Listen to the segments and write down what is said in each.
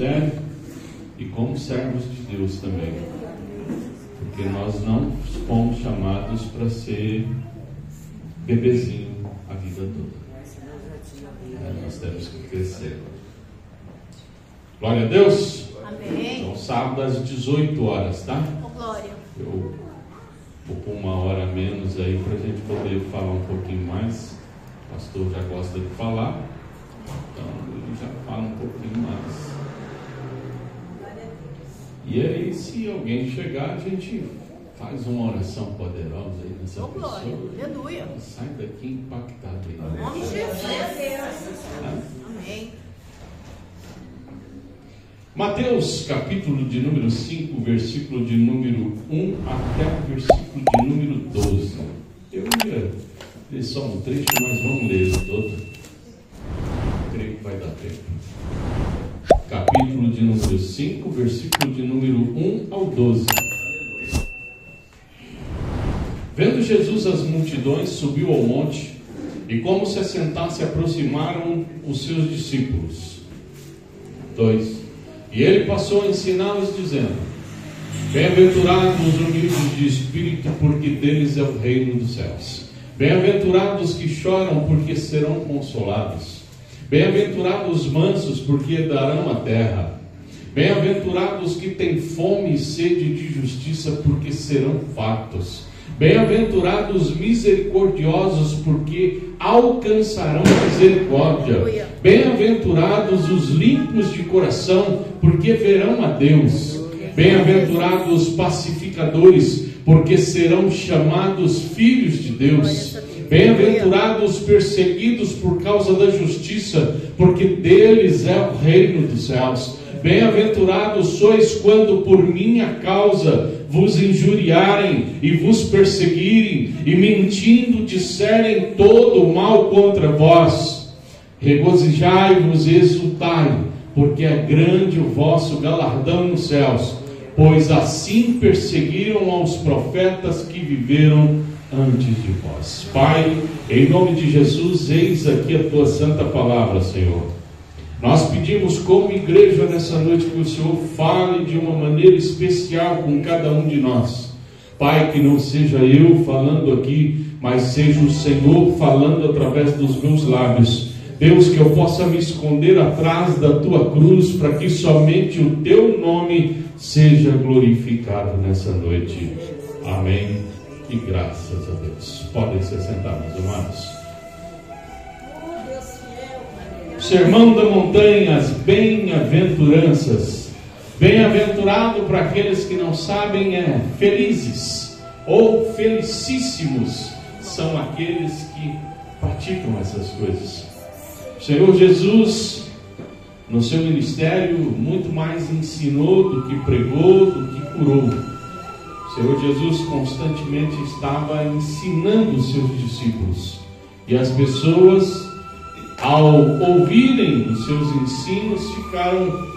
ministério e como servos de Deus também. Porque nós não fomos chamados para ser bebezinho a vida toda. Nós temos que crescer. Glória a Deus. Amém. Então, sábado às 18 horas, tá? Oh, glória. Eu vou pôr uma hora a menos aí para a gente poder falar um pouquinho mais. O pastor já gosta de falar, então ele já fala um pouquinho mais. E aí, se alguém chegar, a gente faz uma oração poderosa aí nessa pessoa. Aleluia. Sai daqui impactado aí. Em nome de Jesus. Amém. Mateus, capítulo de número 5, versículo de número 1 até o versículo de número 12. Eu ia ler só um trecho, mas vamos ler ele todo. Creio que vai dar tempo. Capítulo de número 5, versículo de número 1 ao 12. Vendo Jesus as multidões, subiu ao monte, e como se assentasse, se aproximaram os seus discípulos. 2. E ele passou a ensiná-los, dizendo: Bem-aventurados os humildes de espírito, porque deles é o reino dos céus. Bem-aventurados que choram, porque serão consolados. Bem-aventurados os mansos, porque herdarão a terra. Bem-aventurados que têm fome e sede de justiça, porque serão fartos. Bem-aventurados os misericordiosos, porque alcançarão misericórdia. Bem-aventurados os limpos de coração, porque verão a Deus. Bem-aventurados os pacificadores, porque serão chamados filhos de Deus. Bem-aventurados os perseguidos por causa da justiça, porque deles é o reino dos céus. Bem-aventurados sois quando por minha causa vos injuriarem e vos perseguirem, e mentindo disserem todo o mal contra vós. Regozijai-vos e exultai, porque é grande o vosso galardão nos céus, pois assim perseguiram aos profetas que viveram antes de vós. Pai, em nome de Jesus, eis aqui a tua santa palavra, Senhor. Nós pedimos como igreja nessa noite que o Senhor fale de uma maneira especial com cada um de nós. Pai, que não seja eu falando aqui, mas seja o Senhor falando através dos meus lábios. Deus, que eu possa me esconder atrás da tua cruz, para que somente o teu nome seja glorificado nessa noite. Amém. E graças a Deus. Podem se sentar, meus amados. Sermão da Montanha, as bem-aventuranças. Bem-aventurado, para aqueles que não sabem, é felizes ou felicíssimos são aqueles que praticam essas coisas. O Senhor Jesus, no seu ministério, muito mais ensinou do que pregou, do que curou. O Senhor Jesus constantemente estava ensinando os seus discípulos, e as pessoas, ao ouvirem os seus ensinos, ficaram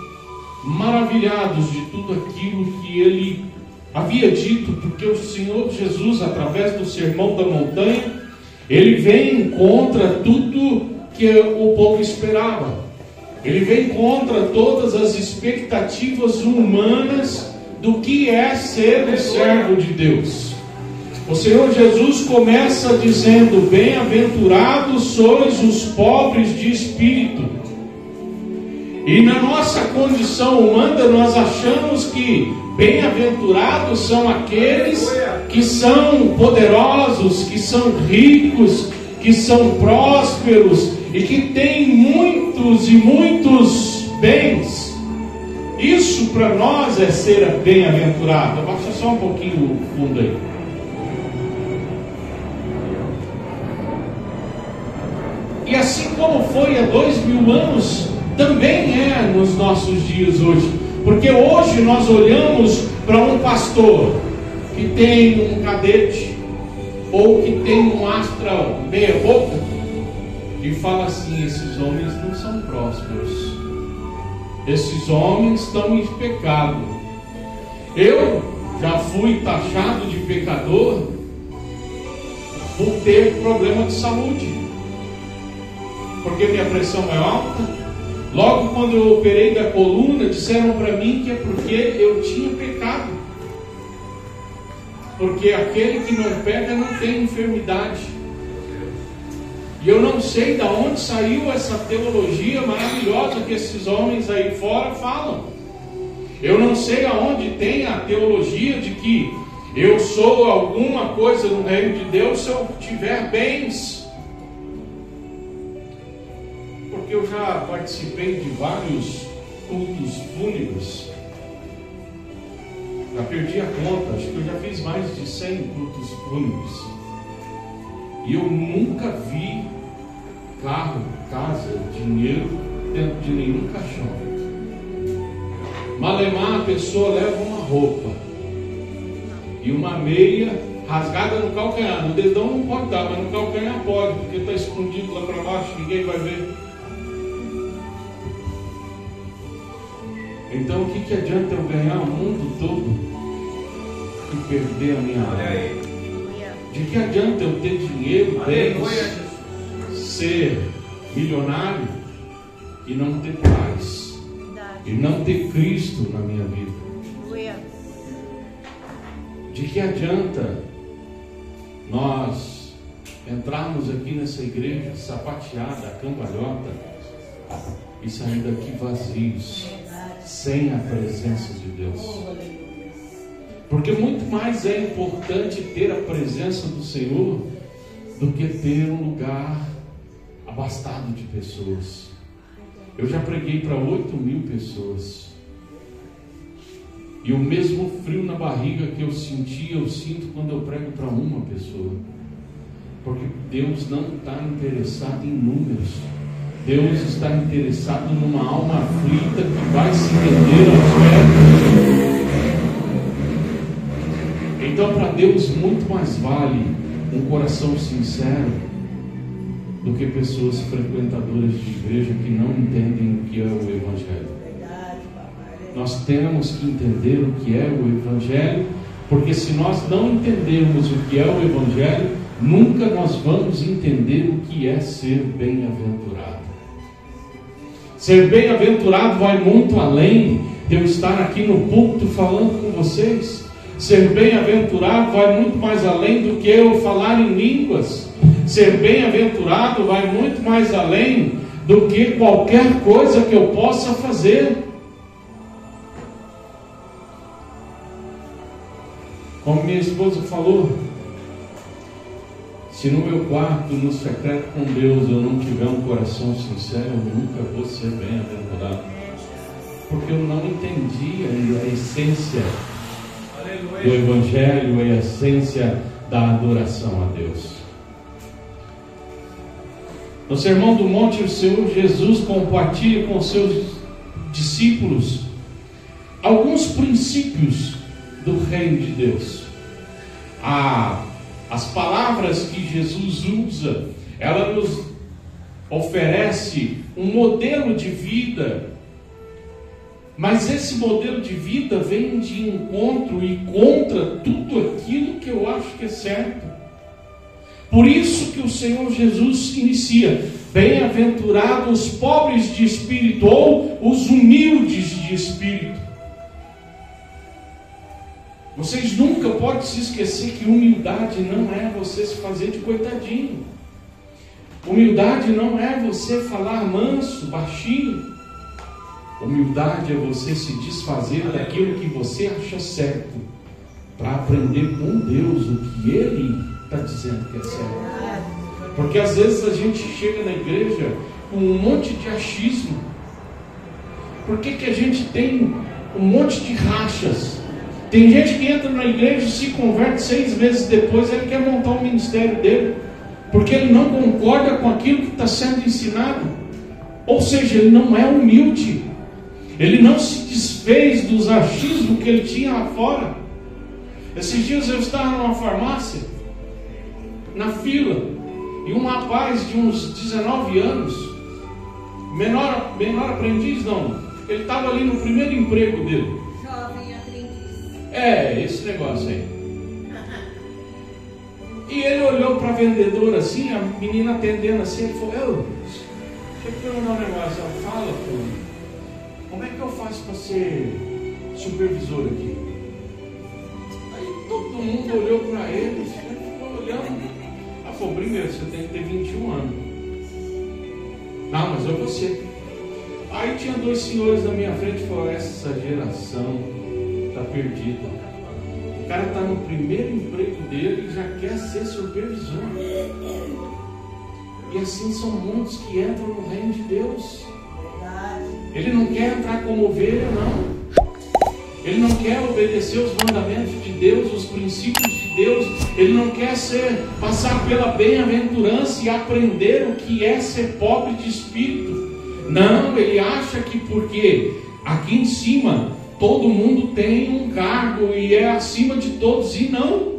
maravilhados de tudo aquilo que ele havia dito, porque o Senhor Jesus, através do Sermão da Montanha, ele vem contra tudo que o povo esperava. Ele vem contra todas as expectativas humanas do que é ser um servo de Deus. O Senhor Jesus começa dizendo: Bem-aventurados sois os pobres de espírito. E na nossa condição humana nós achamos que bem-aventurados são aqueles que são poderosos, que são ricos, que são prósperos e que têm muitos e muitos bens. Isso para nós é ser bem-aventurado. Abaixa só um pouquinho o fundo aí. E assim como foi há 2000 anos, também é nos nossos dias hoje. Porque hoje nós olhamos para um pastor que tem um cadete ou que tem um Astra meia boca e fala assim: esses homens não são prósperos, esses homens estão em pecado. Eu já fui taxado de pecador por ter problema de saúde, porque minha pressão é alta, Logo quando eu operei da coluna, disseram para mim que é porque eu tinha pecado. Porque aquele que não peca não tem enfermidade. E eu não sei de onde saiu essa teologia maravilhosa que esses homens aí fora falam. Eu não sei aonde tem a teologia de que eu sou alguma coisa no reino de Deus se eu tiver bens. Porque eu já participei de vários cultos fúnebres. Já perdi a conta, acho que eu já fiz mais de 100 cultos fúnebres. E eu nunca vi carro, casa, dinheiro dentro de nenhum caixão. Malemar, a pessoa leva uma roupa e uma meia rasgada no calcanhar. No dedão não pode dar, mas no calcanhar pode, porque está escondido lá para baixo, ninguém vai ver. Então o que adianta eu ganhar o mundo todo e perder a minha alma? De que adianta eu ter dinheiro, bens, ser milionário e não ter paz, e não ter Cristo na minha vida? De que adianta nós entrarmos aqui nessa igreja sapateada, cambalhota, e sair daqui vazios, sem a presença de Deus? Porque muito mais é importante ter a presença do Senhor do que ter um lugar abastado de pessoas. Eu já preguei para 8.000 pessoas, e o mesmo frio na barriga que eu sentia, eu sinto quando eu prego para uma pessoa. Porque Deus não está interessado em números. Deus está interessado numa alma aflita que vai se render aos pés. Então, para Deus, muito mais vale um coração sincero do que pessoas frequentadoras de igreja que não entendem o que é o Evangelho. Nós temos que entender o que é o Evangelho, porque se nós não entendermos o que é o Evangelho, nunca nós vamos entender o que é ser bem-aventurado. Ser bem-aventurado vai muito além de eu estar aqui no púlpito falando com vocês. Ser bem-aventurado vai muito mais além do que eu falar em línguas. Ser bem-aventurado vai muito mais além do que qualquer coisa que eu possa fazer. Como minha esposa falou, se no meu quarto, no secreto com Deus, eu não tiver um coração sincero, eu nunca vou ser bem-aventurado. Porque eu não entendi a essência do Evangelho e a essência da adoração a Deus. No Sermão do Monte, o Senhor Jesus compartilha com os seus discípulos alguns princípios do reino de Deus. As palavras que Jesus usa, ela nos oferece um modelo de vida, mas esse modelo de vida vem de encontro e contra tudo aquilo que eu acho que é certo. Por isso que o Senhor Jesus inicia: bem-aventurados os pobres de espírito, ou os humildes de espírito. Vocês nunca podem se esquecer que humildade não é você se fazer de coitadinho. Humildade não é você falar manso, baixinho. Humildade é você se desfazer daquilo que você acha certo, para aprender com Deus o que Ele está dizendo que é certo. Porque às vezes a gente chega na igreja com um monte de achismo. Por que a gente tem um monte de rachas? Tem gente que entra na igreja e se converte 6 meses depois, ele quer montar um ministério dele, porque ele não concorda com aquilo que está sendo ensinado. Ou seja, ele não é humilde. Ele não se desfez dos achismos que ele tinha lá fora. Esses dias eu estava numa farmácia, na fila, e um rapaz de uns 19 anos, menor aprendiz não, ele estava ali no primeiro emprego dele. Esse negócio aí. E ele olhou para a vendedora assim, a menina atendendo assim, ele falou: eu te perguntar um negócio, fala, filho, como é que eu faço para ser supervisor aqui? Aí todo mundo olhou para ele, ele ficou olhando. Ah, falou, primeiro, você tem que ter 21 anos. Não, mas eu vou ser. Aí tinha dois senhores na minha frente e falaram, essa geração está perdida. O cara está no primeiro emprego dele e já quer ser supervisor. E assim são muitos que entram no reino de Deus. Ele não quer entrar como ovelha, não. Ele não quer obedecer os mandamentos de Deus, os princípios de Deus. Ele não quer passar pela bem-aventurança e aprender o que é ser pobre de espírito. Não, ele acha que porque aqui em cima todo mundo tem um cargo e é acima de todos, e não.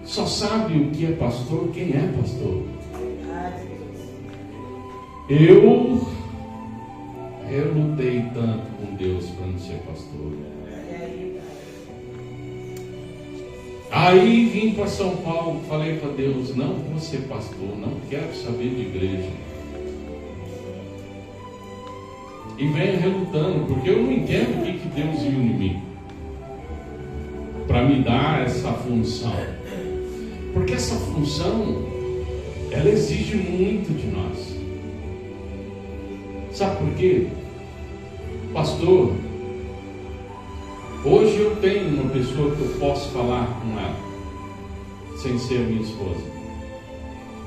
Só sabe o que é pastor quem é pastor. Eu lutei tanto com Deus para não ser pastor. Aí vim para São Paulo, falei para Deus, não vou ser pastor, não quero saber de igreja. E venho relutando, porque eu não entendo o que Deus viu em mim para me dar essa função. Porque essa função, ela exige muito de nós. Sabe por quê? Pastor, hoje eu tenho uma pessoa que eu posso falar com ela, sem ser a minha esposa.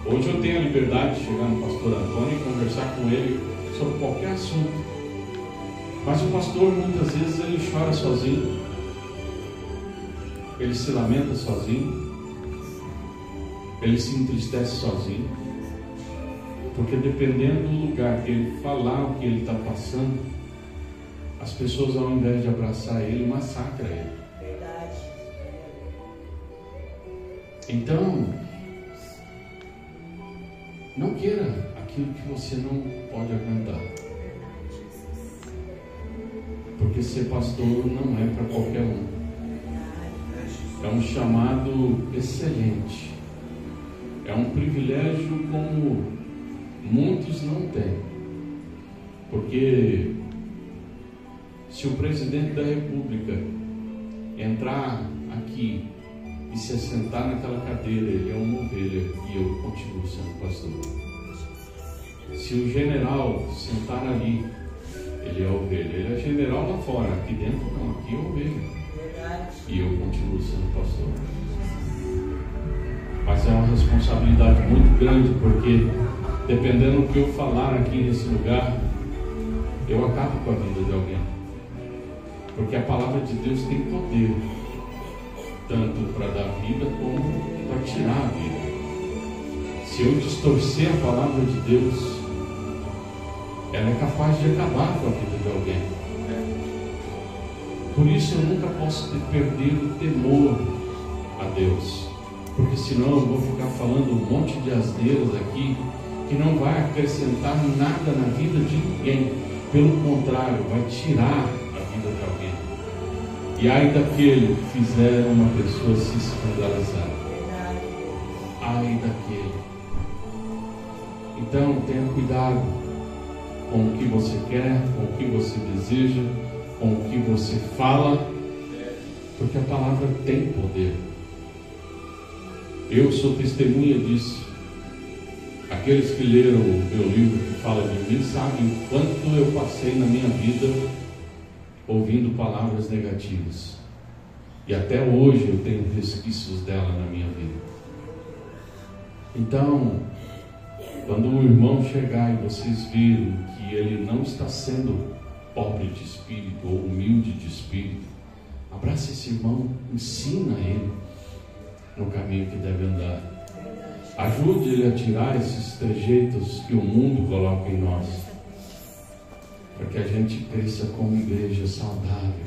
Hoje eu tenho a liberdade de chegar no pastor Antônio e conversar com ele sobre qualquer assunto. Mas o pastor, muitas vezes, ele chora sozinho, ele se lamenta sozinho, ele se entristece sozinho, porque dependendo do lugar que ele falar o que ele está passando, as pessoas, ao invés de abraçar ele, massacram ele. Verdade. Então, não queira aquilo que você não pode aguentar, porque ser pastor não é para qualquer um. É um chamado excelente. É um privilégio como muitos não têm. Porque se o presidente da República entrar aqui e se assentar naquela cadeira, ele é uma ovelha e eu continuo sendo pastor. Se o general sentar ali, ele é ovelha. Ele é general lá fora, aqui dentro não, aqui é ovelha. E eu continuo sendo pastor. Mas é uma responsabilidade muito grande, porque dependendo do que eu falar aqui nesse lugar, eu acabo com a vida de alguém. Porque a palavra de Deus tem poder, tanto para dar vida como para tirar a vida. Se eu distorcer a palavra de Deus, ela é capaz de acabar com a vida de alguém. Por isso eu nunca posso perder o temor a Deus, porque senão eu vou ficar falando um monte de asneiras aqui que não vai acrescentar nada na vida de ninguém. Pelo contrário, vai tirar a vida de alguém. E ai daquele que fizer uma pessoa se escandalizar. Ai daquele. Então tenha cuidado com o que você quer, com o que você deseja, com o que você fala, porque a palavra tem poder. Eu sou testemunha disso. Aqueles que leram o meu livro que fala de mim sabem o quanto eu passei na minha vida ouvindo palavras negativas. E até hoje eu tenho resquícios dela na minha vida. Então, quando o irmão chegar e vocês virem que ele não está sendo pobre de espírito ou humilde de espírito, abraça esse irmão, ensina ele no caminho que deve andar. Ajude ele a tirar esses trejeitos que o mundo coloca em nós, para que a gente cresça como igreja saudável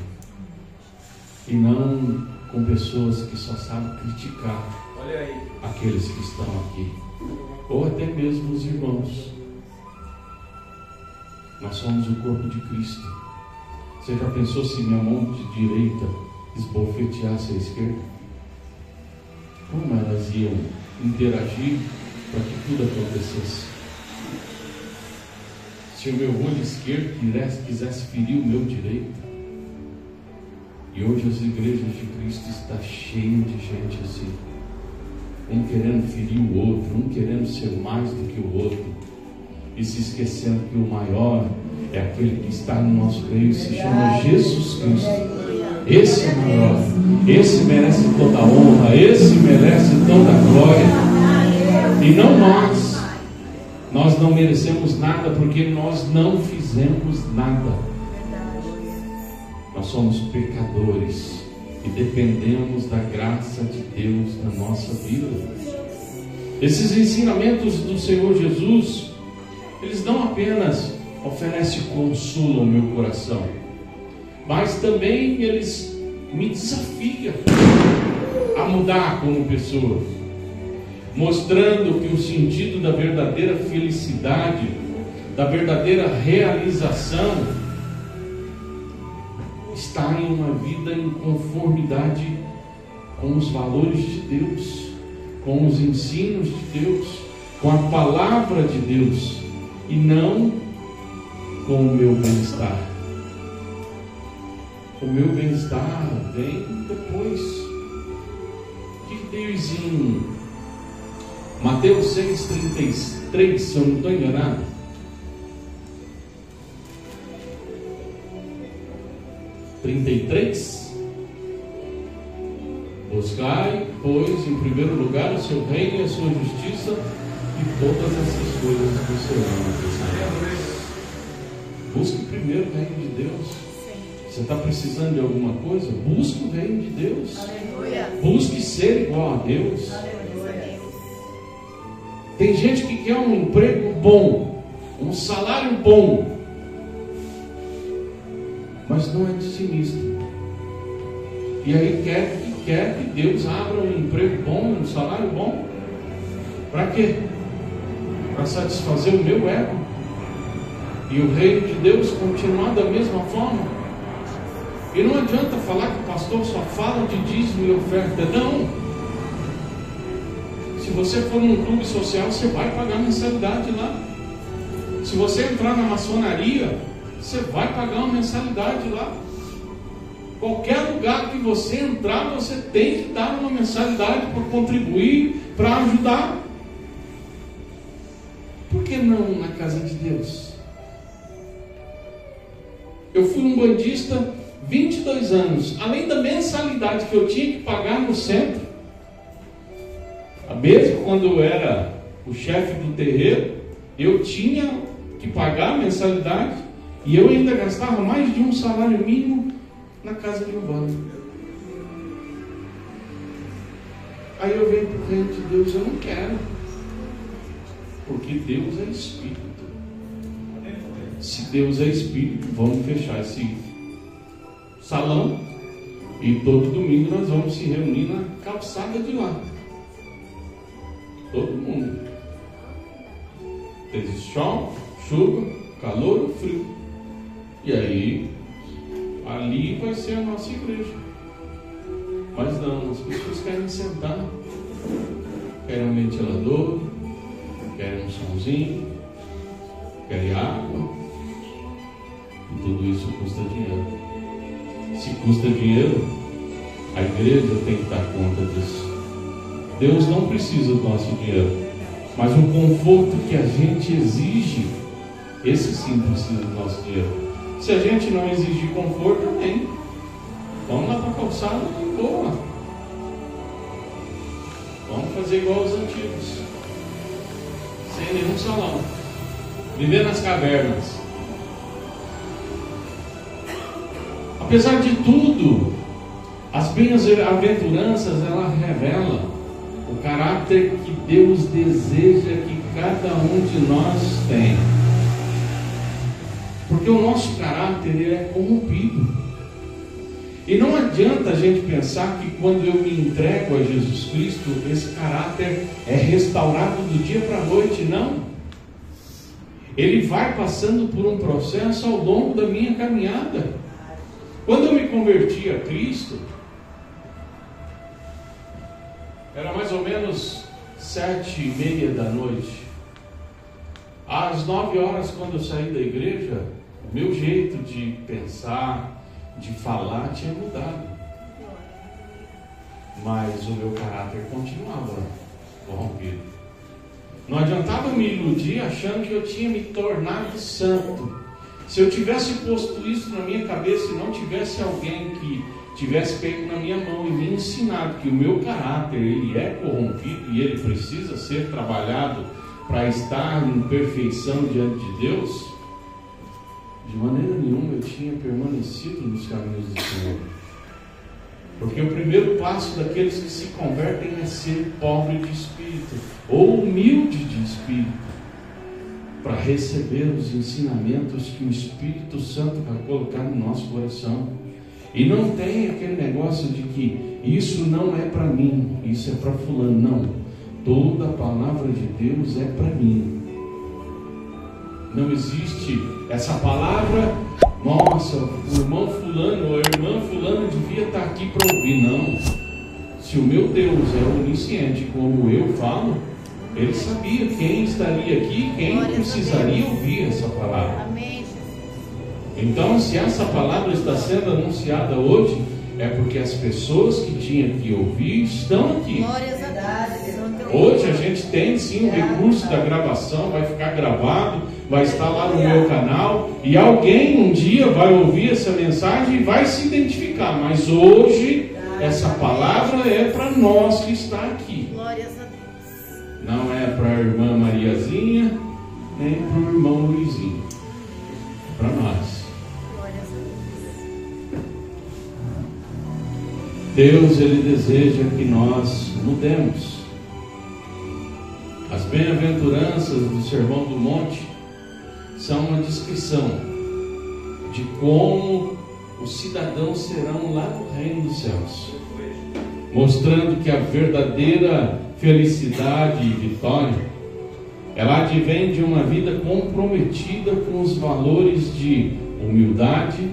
e não com pessoas que só sabem criticar aqueles que estão aqui, ou até mesmo os irmãos. Nós somos o corpo de Cristo. Você já pensou se minha mão de direita esbofeteasse a esquerda? Como elas iam interagir para que tudo acontecesse. Se o meu olho esquerdo quisesse ferir o meu direito, e hoje as igrejas de Cristo estão cheias de gente assim, um querendo ferir o outro, um querendo ser mais do que o outro, e se esquecendo que o maior é aquele que está no nosso meio, se chama Jesus Cristo. Esse é maior, esse merece toda a honra, esse merece toda a glória, e não nós. Nós não merecemos nada porque nós não fizemos nada. Nós somos pecadores e dependemos da graça de Deus na nossa vida. Esses ensinamentos do Senhor Jesus, eles não apenas oferecem consolo ao meu coração, mas também eles me desafiam a mudar como pessoa, mostrando que o sentido da verdadeira felicidade, da verdadeira realização, está em uma vida em conformidade com os valores de Deus, com os ensinos de Deus, com a palavra de Deus, e não com o meu bem-estar. O meu bem-estar vem depois. O que diz em Mateus 6,33, se eu não estou enganado? Buscai, pois, em primeiro lugar o seu reino e a sua justiça, e todas essas coisas do Senhor. Busque primeiro o reino de Deus. Você está precisando de alguma coisa? Busque o reino de Deus. Aleluia. Busque ser igual a Deus. Aleluia. Tem gente que quer um emprego bom, um salário bom, mas não é dizimista. E aí quer que Deus abra um emprego bom, um salário bom. Para quê? Para satisfazer o meu ego. E o reino de Deus continuar da mesma forma. E não adianta falar que o pastor só fala de dízimo e oferta. Não. Se você for num clube social, você vai pagar mensalidade lá. Se você entrar na maçonaria, você vai pagar uma mensalidade lá. Qualquer lugar que você entrar, você tem que dar uma mensalidade para contribuir, para ajudar. Por que não na casa de Deus? Eu fui um bandista 22 anos. Além da mensalidade que eu tinha que pagar no centro, mesmo quando eu era o chefe do terreiro, eu tinha que pagar a mensalidade, e eu ainda gastava mais de um salário mínimo na casa de um banco. Aí eu venho para o reino de Deus, eu não quero, porque Deus é Espírito. Se Deus é Espírito, vamos fechar esse salão e todo domingo nós vamos se reunir na calçada de lá. Todo mundo. Tem sol, chuva, calor ou frio. E aí, ali vai ser a nossa igreja. Mas não, as pessoas querem sentar, querem um ventilador, querem um somzinho, querem água. E tudo isso custa dinheiro. Se custa dinheiro, a igreja tem que dar conta disso. Deus não precisa do nosso dinheiro, mas o conforto que a gente exige, esse sim precisa do nosso dinheiro. Se a gente não exigir conforto, amém. Vamos lá para a calçada e boa. Vamos fazer igual os antigos, sem nenhum salão, viver nas cavernas. Apesar de tudo, as bem-aventuranças, ela revela o caráter que Deus deseja que cada um de nós tenha. Porque o nosso caráter, ele é corrompido. E não adianta a gente pensar que quando eu me entrego a Jesus Cristo, esse caráter é restaurado do dia para a noite. Não. Ele vai passando por um processo ao longo da minha caminhada. Quando eu me converti a Cristo, era mais ou menos 7:30 da noite. Às 9 horas, quando eu saí da igreja, o meu jeito de pensar, de falar, tinha mudado. Mas o meu caráter continuava corrompido. Não adiantava me iludir achando que eu tinha me tornado santo. Se eu tivesse posto isso na minha cabeça e não tivesse alguém que tivesse pego na minha mão e me ensinado que o meu caráter ele é corrompido e ele precisa ser trabalhado para estar em perfeição diante de Deus, de maneira nenhuma eu tinha permanecido nos caminhos do Senhor. Porque o primeiro passo daqueles que se convertem é ser pobre de espírito ou humilde de espírito, para receber os ensinamentos que o Espírito Santo vai colocar no nosso coração. E não tem aquele negócio de que isso não é para mim, isso é para fulano. Não. Toda a palavra de Deus é para mim. Não existe essa palavra, nossa, o irmão fulano ou a irmã fulana devia estar aqui para ouvir. Não. Se o meu Deus é onisciente, como eu falo, ele sabia quem estaria aqui, quem precisaria ouvir essa palavra. Então, se essa palavra está sendo anunciada hoje, é porque as pessoas que tinham que ouvir estão aqui. Hoje a gente tem sim o recurso da gravação, vai ficar gravado, vai estar lá no meu canal, e alguém um dia vai ouvir essa mensagem e vai se identificar. Mas hoje essa palavra é para nós que está aqui. Não é para a irmã Mariazinha, nem para o irmão Luizinho. É para nós. Deus, Ele deseja que nós mudemos. As bem-aventuranças do Sermão do Monte são uma descrição de como os cidadãos serão lá no reino dos céus, mostrando que a verdadeira felicidade e vitória, ela advém de uma vida comprometida com os valores de humildade,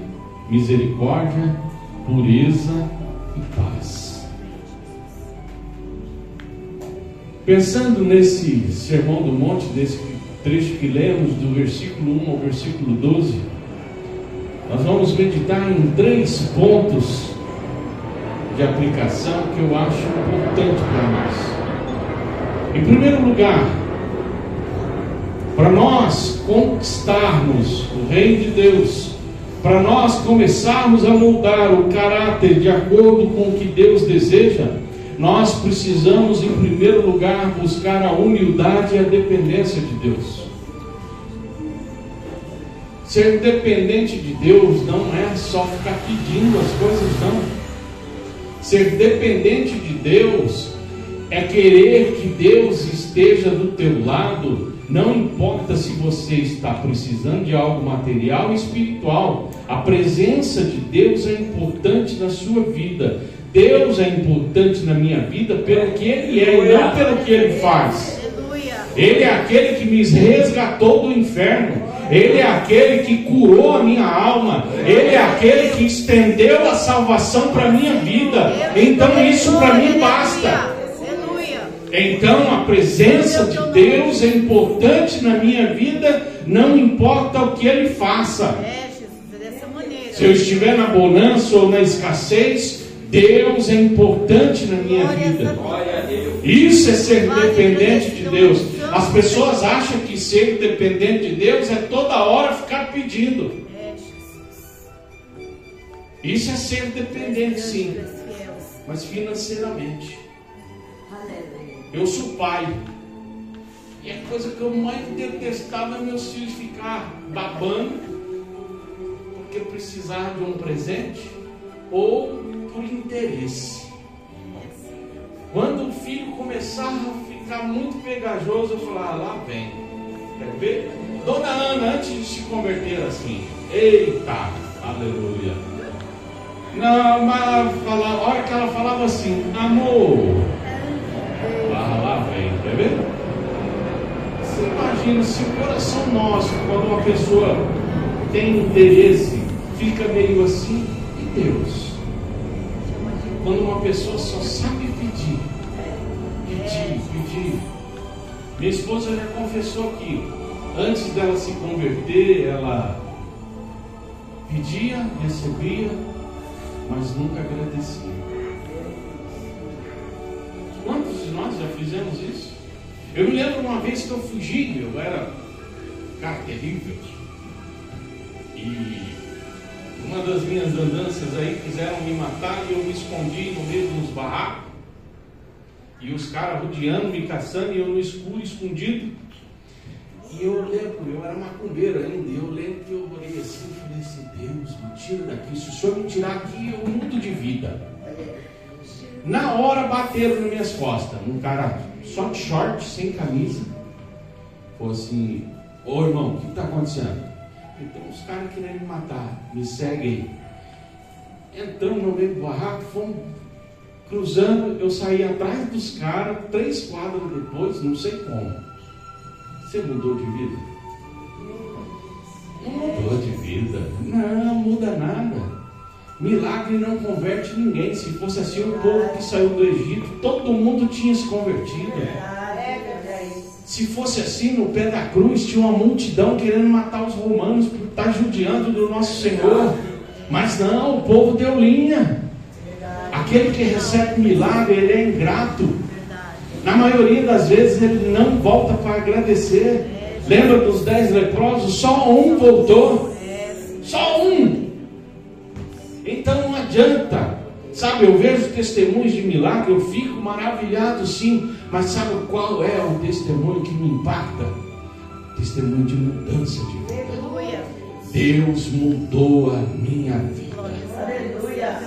misericórdia, pureza e paz. Pensando nesse Sermão do Monte, desse trecho que lemos, do versículo 1 ao versículo 12, nós vamos meditar em 3 pontos de aplicação que eu acho importante para nós. Em primeiro lugar, para nós conquistarmos o reino de Deus, para nós começarmos a moldar o caráter de acordo com o que Deus deseja, nós precisamos, em primeiro lugar, buscar a humildade e a dependência de Deus. Ser dependente de Deus não é só ficar pedindo as coisas, não. Ser dependente de Deus é querer que Deus esteja do teu lado. Não importa se você está precisando de algo material ou espiritual, a presença de Deus é importante na sua vida. Deus é importante na minha vida pelo que Ele é e não pelo que Ele faz. Ele é aquele que me resgatou do inferno. Ele é aquele que curou a minha alma. Ele é aquele que estendeu a salvação para a minha vida. Então isso para mim basta. Então a presença de Deus é importante na minha vida, não importa o que Ele faça. Se eu estiver na bonança ou na escassez, Deus é importante na minha vida. Isso é ser dependente de Deus. As pessoas acham que ser dependente de Deus é toda hora ficar pedindo. Isso é ser dependente, sim, mas financeiramente. Eu sou pai, e a coisa que eu mais detestava é meus filhos ficar babando porque precisar de um presente ou por interesse. Quando o filho começava a ficar muito pegajoso, eu falava, lá vem. Quer ver? Dona Ana, antes de se converter assim, eita, aleluia. Não, mas a hora que ela falava assim, amor, lá vem, quer ver? Você imagina se o coração nosso, quando uma pessoa tem interesse, fica meio assim, e Deus? Quando uma pessoa só sabe pedir, e Pedi. Minha esposa já confessou que antes dela se converter, ela pedia, recebia, mas nunca agradecia. Quantos de nós já fizemos isso? Eu me lembro uma vez que eu fugi, eu era cara terrível. E uma das minhas andanças aí quiseram me matar e eu me escondi no meio dos barracos. E os caras rodeando, me caçando, e eu no escuro, escondido. E eu lembro, eu era macumbeiro ainda, e eu lembro que eu olhei assim e falei assim: Deus, me tira daqui, se o Senhor me tirar aqui, eu mudo de vida. Na hora bateram nas minhas costas, um cara só de short, sem camisa. Falou assim: ô irmão, o que está acontecendo? Então os caras querendo me matar, me seguem. Entramos no meio do barraco, fomos cruzando, eu saí atrás dos caras, 3 quadras depois, não sei como. Você mudou de vida? Não mudou de vida. Não muda nada. Milagre não converte ninguém. Se fosse assim, o povo que saiu do Egito, todo mundo tinha se convertido. Se fosse assim, no pé da cruz tinha uma multidão querendo matar os romanos por estar judiando do nosso Senhor. Mas não, o povo deu linha. Aquele que recebe milagre, ele é ingrato. Na maioria das vezes ele não volta para agradecer. Lembra dos 10 leprosos? Só um voltou. Só um. Então não adianta. Sabe, eu vejo testemunhos de milagre, eu fico maravilhado sim. Mas sabe qual é o testemunho que me impacta? Testemunho de mudança de vida. Deus mudou a minha vida.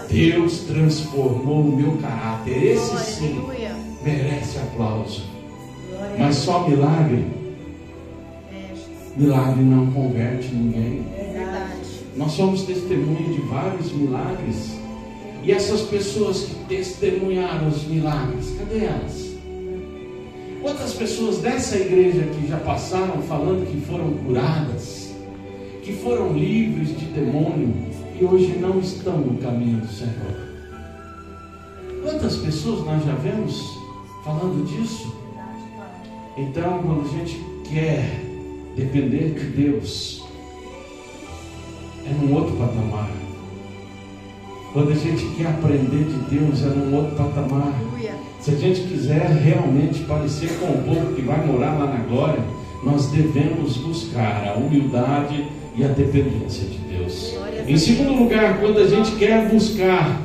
Deus transformou o meu caráter. Esse sim merece aplauso. Mas só milagre não converte ninguém. Nós somos testemunha de vários milagres. E essas pessoas que testemunharam os milagres, cadê elas? Quantas pessoas dessa igreja que já passaram falando que foram curadas, que foram livres de demônio e hoje não estão no caminho do Senhor? Quantas pessoas nós já vemos falando disso? Então, quando a gente quer depender de Deus, é num outro patamar. Quando a gente quer aprender de Deus, é num outro patamar. Se a gente quiser realmente parecer com o povo que vai morar lá na glória, nós devemos buscar a humildade e a dependência de Deus. Em segundo lugar, quando a gente quer buscar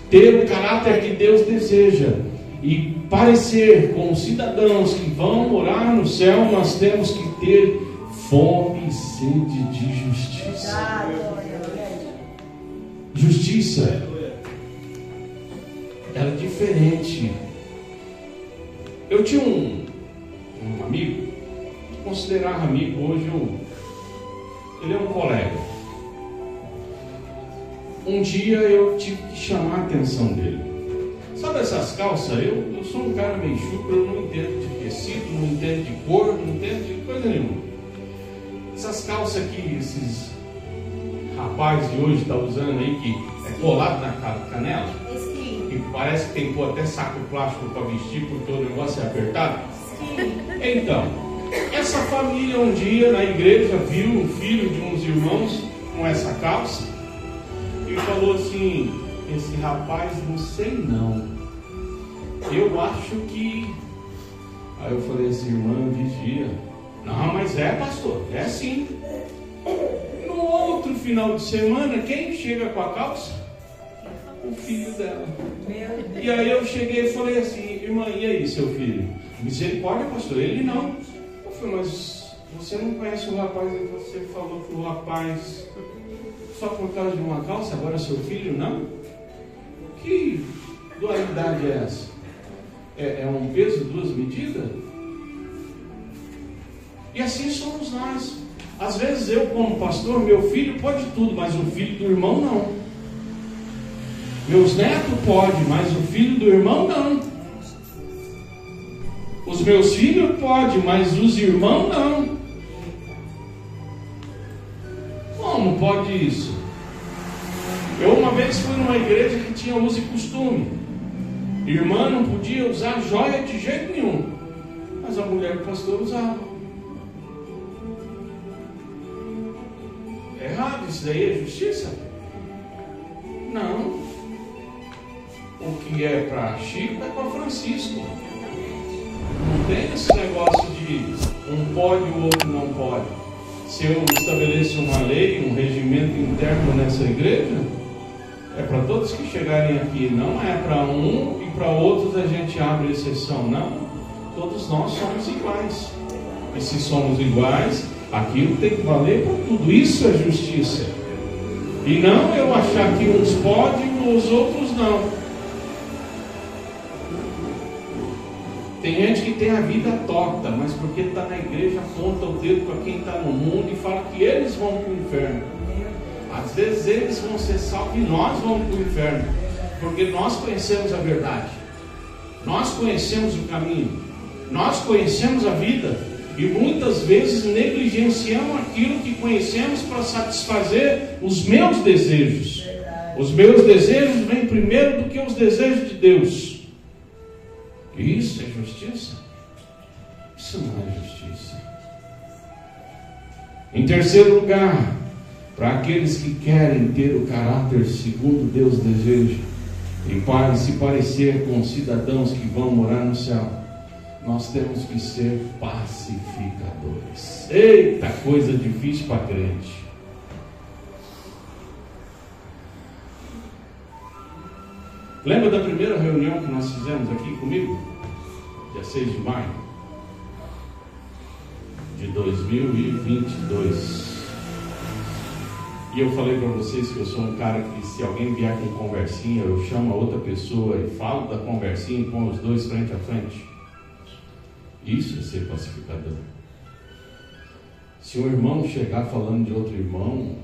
ter o caráter que Deus deseja e parecer com os cidadãos que vão morar no céu, nós temos que ter fome e sede de justiça. Justiça, ela é diferente. Eu tinha um amigo, considerar amigo hoje, ele é um colega. Um dia eu tive que chamar a atenção dele. Sabe essas calças? Eu sou um cara meio chucro, eu não entendo de tecido, não entendo de cor, não entendo de coisa nenhuma. Essas calças que esses rapazes de hoje estão usando aí, que é colado na canela, que parece que tem que pôr até saco plástico para vestir porque o negócio é apertado. Então, essa família um dia na igreja viu o filho de uns irmãos com essa calça e falou assim: esse rapaz não sei não, eu acho que... Aí eu falei assim: irmã, vigia. Não, mas é, pastor, é sim. No outro final de semana, quem chega com a calça? O filho dela. E aí eu cheguei e falei assim: irmã, e aí seu filho? Misericórdia, pastor, ele não. Eu falei: mas você não conhece o rapaz? Você falou que o rapaz só por causa de uma calça, agora seu filho não? Que dualidade é essa? É um peso, 2 medidas? E assim somos nós. Às vezes eu, como pastor, meu filho pode tudo, mas o filho do irmão não. Meus netos podem, mas o filho do irmão não. Os meus filhos podem, mas os irmãos não. Como pode isso? Eu uma vez fui numa igreja que tinha uso e costume. Irmã não podia usar joia de jeito nenhum, mas a mulher do pastor usava. É errado, isso daí é justiça? Não. O que é para Chico é para Francisco. Não tem esse negócio de um pode e o outro não pode. Se eu estabeleço uma lei, um regimento interno nessa igreja, é para todos que chegarem aqui. Não é para um e para outros a gente abre exceção. Não. Todos nós somos iguais. E se somos iguais, aquilo tem que valer para tudo. Isso é justiça. E não eu achar que uns podem e os outros não. Tem gente que tem a vida torta, mas porque está na igreja aponta o dedo para quem está no mundo e fala que eles vão para o inferno. Às vezes eles vão ser salvos e nós vamos para o inferno, porque nós conhecemos a verdade, nós conhecemos o caminho, nós conhecemos a vida e muitas vezes negligenciamos aquilo que conhecemos para satisfazer os meus desejos. Os meus desejos vêm primeiro do que os desejos de Deus. Isso é justiça? Isso não é justiça. Em terceiro lugar, para aqueles que querem ter o caráter segundo Deus deseja e se parecer com cidadãos que vão morar no céu, nós temos que ser pacificadores. Eita, coisa difícil para crente. Lembra da primeira reunião que nós fizemos aqui comigo? Dia 6 de maio de 2022. E eu falei para vocês que eu sou um cara que, se alguém vier com conversinha, eu chamo a outra pessoa e falo da conversinha e põe os dois frente a frente. Isso é ser pacificador. Se um irmão chegar falando de outro irmão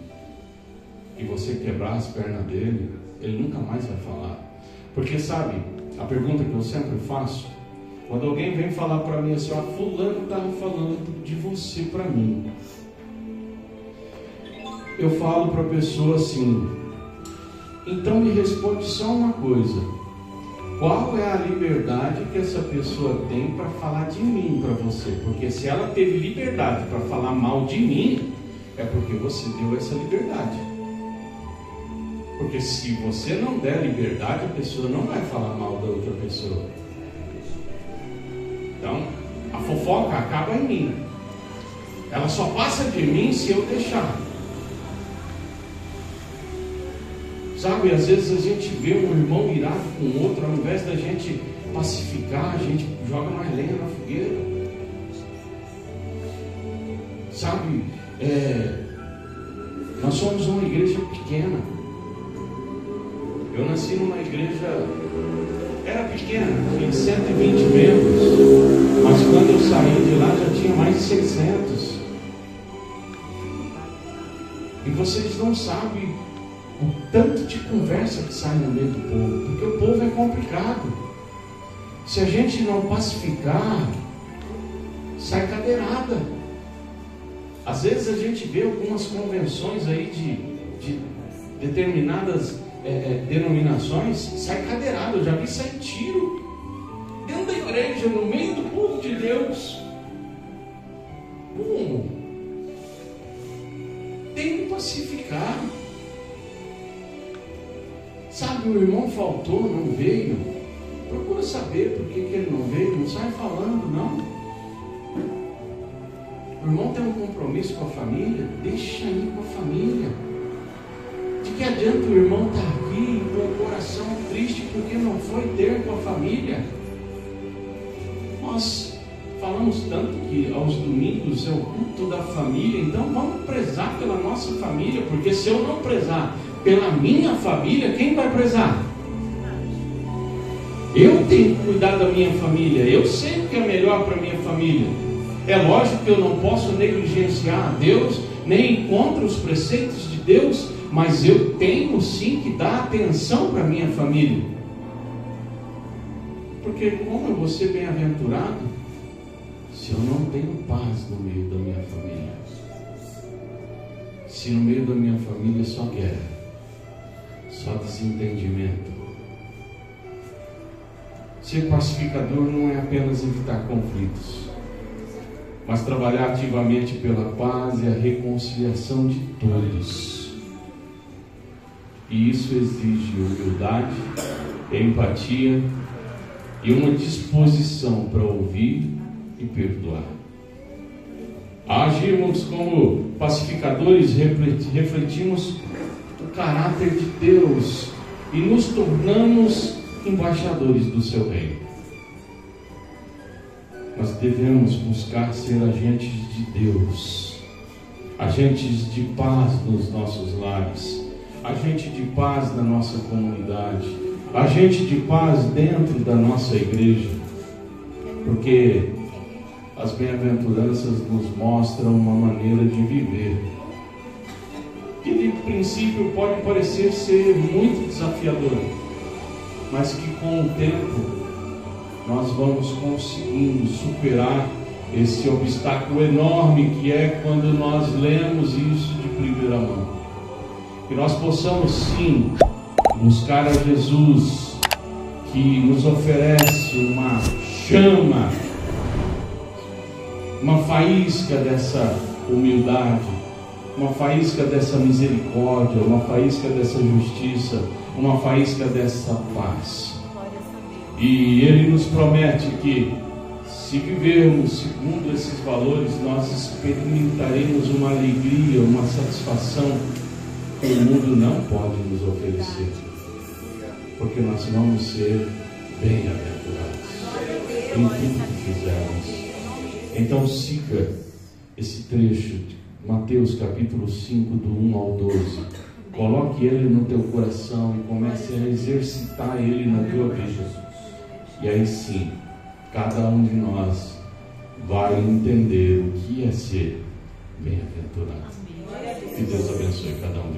e você quebrar as pernas dele, ele nunca mais vai falar. Porque sabe, a pergunta que eu sempre faço, quando alguém vem falar para mim assim, fulano estava falando de você para mim, eu falo para a pessoa assim, então me responde só uma coisa: qual é a liberdade que essa pessoa tem para falar de mim para você? Porque se ela teve liberdade para falar mal de mim, é porque você deu essa liberdade. Porque se você não der liberdade, a pessoa não vai falar mal da outra pessoa. Então, a fofoca acaba em mim. Ela só passa de mim se eu deixar. Sabe, às vezes a gente vê um irmão irado com o outro, ao invés da gente pacificar, a gente joga mais lenha na fogueira. Sabe, nós somos uma igreja pequena. Eu nasci numa igreja, era pequena, tinha 120 membros, mas quando eu saí de lá já tinha mais de 600. E vocês não sabem o tanto de conversa que sai no meio do povo, porque o povo é complicado. Se a gente não pacificar, sai cadeirada. Às vezes a gente vê algumas convenções aí de determinadas denominações, sai cadeirada. Eu já vi sair tiro dentro da igreja, no meio do povo de Deus. Tem que pacificar. Sabe, o irmão faltou, não veio, procura saber por que ele não veio. Não sai falando, não. O irmão tem um compromisso com a família, deixa ir com a família. De que adianta o irmão estar aqui com o coração triste porque não foi ter com a família? Nós falamos tanto que aos domingos é o culto da família, então vamos prezar pela nossa família, porque se eu não prezar pela minha família, quem vai prezar? Eu tenho que cuidar da minha família, eu sei o que é melhor para a minha família. É lógico que eu não posso negligenciar a Deus, nem contra os preceitos de Deus, mas eu tenho sim que dar atenção para a minha família. Porque como eu vou ser bem-aventurado se eu não tenho paz no meio da minha família? Se no meio da minha família só guerra, só desentendimento. Ser pacificador não é apenas evitar conflitos, mas trabalhar ativamente pela paz e a reconciliação de todos. E isso exige humildade, empatia e uma disposição para ouvir e perdoar. Ao agirmos como pacificadores, refletimos o caráter de Deus e nos tornamos embaixadores do seu reino. Nós devemos buscar ser agentes de Deus, agentes de paz nos nossos lares, agente de paz na nossa comunidade, agente de paz dentro da nossa igreja, porque as bem-aventuranças nos mostram uma maneira de viver que de princípio pode parecer ser muito desafiadora, mas que com o tempo nós vamos conseguindo superar esse obstáculo enorme que é quando nós lemos isso de primeira mão. Que nós possamos sim buscar a Jesus, que nos oferece uma chama, uma faísca dessa humildade, uma faísca dessa misericórdia, uma faísca dessa justiça, uma faísca dessa paz. E Ele nos promete que, se vivermos segundo esses valores, nós experimentaremos uma alegria, uma satisfação que o mundo não pode nos oferecer, porque nós vamos ser bem-aventurados em tudo que fizermos. Então siga esse trecho de Mateus capítulo 5, do 1 ao 12. Coloque ele no teu coração e comece a exercitar ele na tua vida. E aí sim, cada um de nós vai entender o que é ser bem-aventurado. Que Deus abençoe cada um.